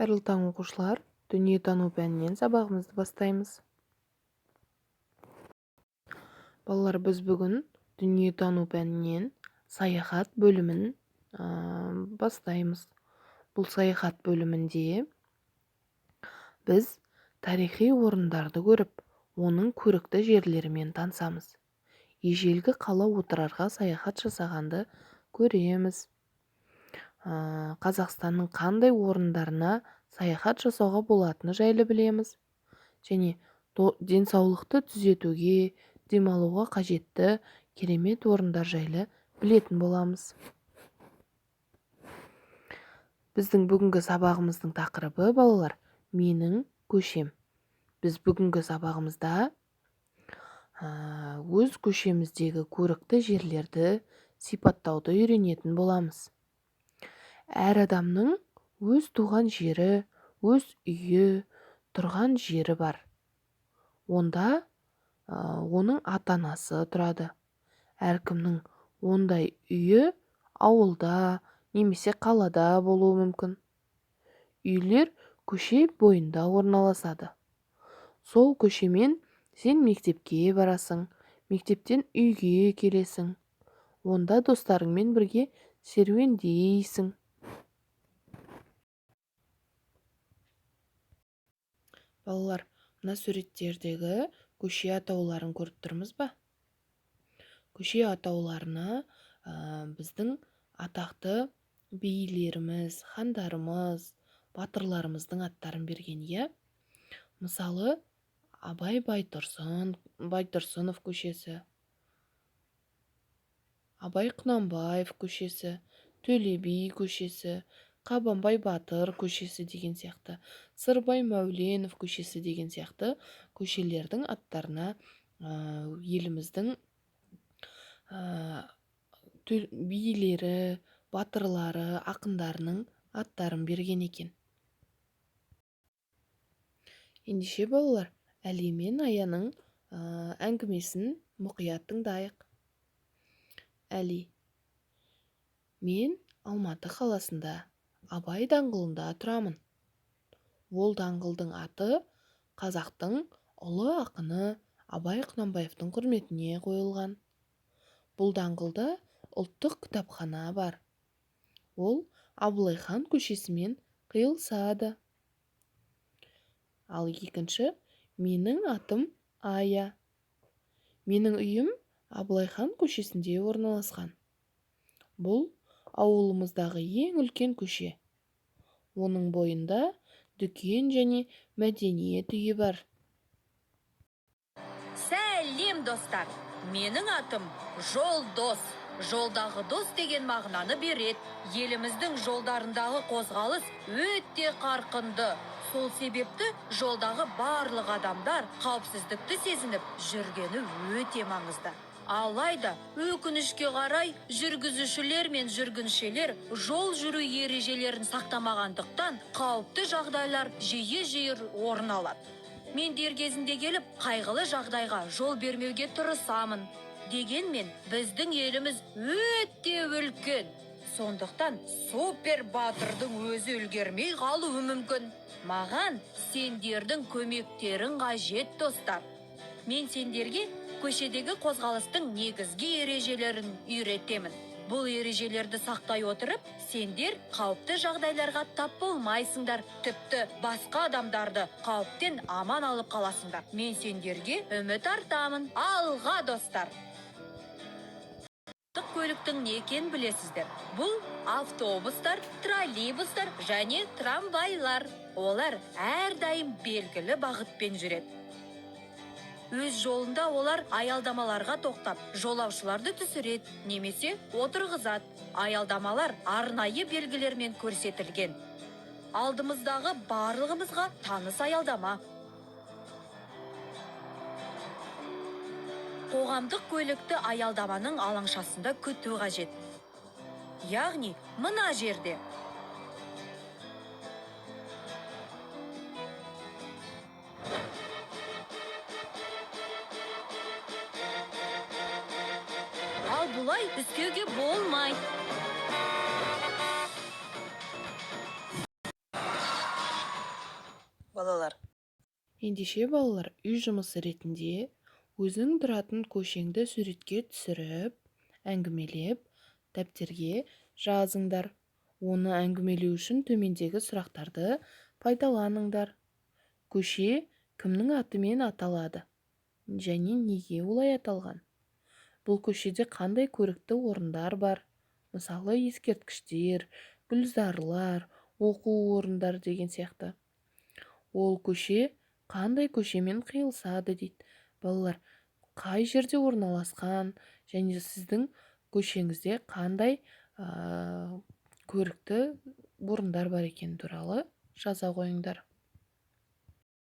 Қайырлы таң оқушылар, дүниетану пәнінен сабағымызды бастаймыз. Балалар, біз бүгін дүниетану пәнінен саяхат бөлімін бастаймыз. Бұл саяхат бөлімінде біз тарихи орындарды көріп, оның көрікті жерлерімен танысамыз. Ежелгі қала отырарға саяхат жасағанды көреміз. Қазақстанның қандай орындарына саяхат жасауға болатыны жайлы білеміз. Және денсаулықты түзетуге, демалуға қажетті керемет орындар жайлы білетін боламыз. Біздің бүгінгі сабағымыздың тақырыбы, балалар, менің көшем. Біз бүгінгі сабағымызда өз көшеміздегі көрікті жерлерді сипаттауды үйренетін боламыз. Әр адамның өз туған жері, өз үйі, тұрған жері бар. Онда оның ата-анасы тұрады. Әркімнің ондай үйі ауылда немесе қалада болуы мүмкін. Үйлер көше бойында орналасады. Сол көшемен сен мектепке барасың, мектептен үйге келесің. Онда достарыңмен бірге серуендейсің. Балалар, мына суреттердегі көше атауларын көріп тұрмыз ба? Көше атауларына біздің атақты билеріміз, хандарымыз, батырларымыздың аттарын берген, иә? Мысалы, Абай Байтұрсынов көшесі, Абай Құнанбаев көшесі, Төле би көшесі, Қабанбай Батыр көшесі деген сияқты, Сырбай Мәуленов көшесі деген сияқты көшелердің аттарына еліміздің билері, батырлары, ақындарының аттарын берген екен. Ендеше балалар, Әли мен Аяның әңгімесін мұқият тыңдайық. Әли: мен Алматы қаласында Абай даңғылында тұрамын. Ол даңғылдың аты қазақтың ұлы ақыны Абай Құнанбаевтың құрметіне қойылған. Бұл даңғылда ұлттық кітапхана бар. Ол Абылай хан көшесімен қиылысады. Ал екінші: менің атым Ая. Менің үйім Абылай хан көшесінде орналасқан. Бұл ауылымыздағы ең үлкен көше. Оның бойында дүкен және мәдениет үйі бар. Сәлем, достар! Менің атым Жолдос. Жолдағы дос деген мағынаны береді. Еліміздің жолдарындағы қозғалыс өте қарқынды. Сол себепті жолдағы барлық адамдар қауіпсіздікті сезініп жүргені өте маңызды. Алайда, өкінішке қарай, жүргізушілер мен жүргіншілер жол жүру ережелерін сақтамағандықтан қауіпті жағдайлар жиі орын алады. Мен дер кезінде келіп, қайғылы жағдайға жол бермеуге тырысамын. Дегенмен, біздің еліміз өте үлкен. Сондықтан супер батырдың өзі үлгермей қалуы мүмкін. Маған сендердің көмектерің қажет, достар. Мен сендерге көшедегі қозғалыстың негізгі ережелерін үйретемін. Бұл ережелерді сақтай отырып, сендер қауіпті жағдайларға тап болмайсыңдар, тіпті басқа адамдарды қауіптен аман алып қаласыңдар. Мен сендерге үміт артамын. Алға, достар! Көліктің не екенін білесіздер. Бұл автобустар, троллейбустар және трамвайлар. Олар әрдайым белгілі бағытпен жүреді. Өз жолында олар аялдамаларға тоқтап, жолаушыларды түсіреді, немесе отырғызады. Аялдамалар арнайы белгілермен көрсетілген. Алдымыздағы барлығымызға таныс аялдама. Қоғамдық көлікті аялдаманың алаңшасында күту қажет. Яғни, мына жерде. Ал бұлай істеуге болмайды. балалар. Ендеше балалар, үй жұмысы ретінде өзің тұратын көшеңді суретке түсіріп, әңгімелеп, дәптерге жазыңдар. Оны әңгімелеу үшін төмендегі сұрақтарды пайдаланыңдар. Көше кімнің атымен аталады? Және неге олай аталған? Бұл көшеде қандай көрікті орындар бар? Мысалы, ескерткіштер, гүлзарлар, оқу орындар деген сияқты. Ол көше қандай көшемен қиылысады дейді. Балалар, қай жерде орналасқан және сіздің көшеңізде қандай көрікті орындар бар екені туралы жаза қойыңдар.